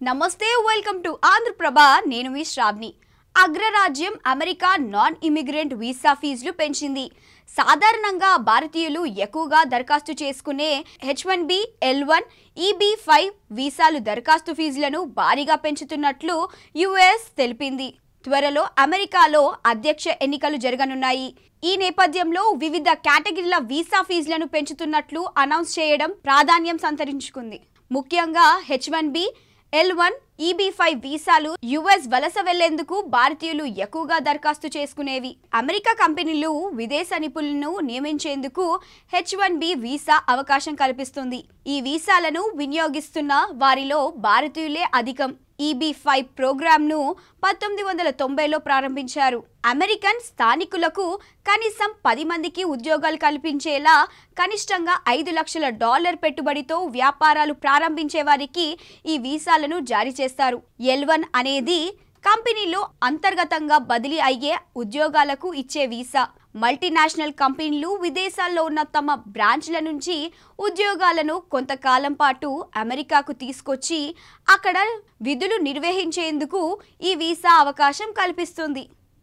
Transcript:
నమస్తే welcome to Andhraprabha నేను మీ శ్రావ్ని అగ్రరాజ్యం అమెరికా నాన్ ఇమిగ్రెంట్ వీసా ఫీజులు పెంచింది సాధారణంగా భారతీయులు ఎక్కువగా దరఖాస్తు చేసుకునే H1B L1 EB5 వీసాలు దరఖాస్తు ఫీజులను భారీగా పెంచుతున్నట్లు US తెలిపింది త్వరలో అమెరికాలో అధ్యక్ష ఎన్నికలు జరగనున్నాయి ఈ నేపథ్యంలో వివిధ కేటగిరీల వీసా ఫీజులను పెంచుతున్నట్లు అనౌన్స్ చేయడం ప్రాధాన్యం సంతరించుకుంది ముఖ్యంగా H1B L1 EB5 వీసాలు US వలస వెళ్లేందుకు భారతీయులు ఎక్కువగా దరఖాస్తు చేసుకునేవి అమెరికా కంపెనీలు విదేశ నిపుణులను నియమించేందుకు H1B వీసా అవకాశం కల్పిస్తుంది ఈ వీసాలను వినియోగిస్తున్న వారిలో భారతీయులే అధికం EB5 ప్రోగ్రామ్ను 1990లో ప్రారంభించారు అమెరికన్ స్థానికులకు కనీసం 10 మందికి ఉద్యోగాలు కల్పించేలా కనిష్టంగా $5 లక్షల పెట్టుబడితో వ్యాపారాలు ప్రారంభించే వారికి ఈ వీసాలను జారీ చేస్తారు L1 అనేది కంపెనీలో అంతర్గతంగా బదిలీ అయ్యే ఉద్యోగాలకు ఇచ్చే వీసా మల్టీనేషనల్ కంపెనీలు విదేశాల్లో ఉన్న తమ బ్రాంచ్ల నుంచి ఉద్యోగాలను కొంతకాలం పాటు అమెరికాకు తీసుకొచ్చి అక్కడ విధులు నిర్వహించేందుకు ఈ వీసా అవకాశం కల్పిస్తుంది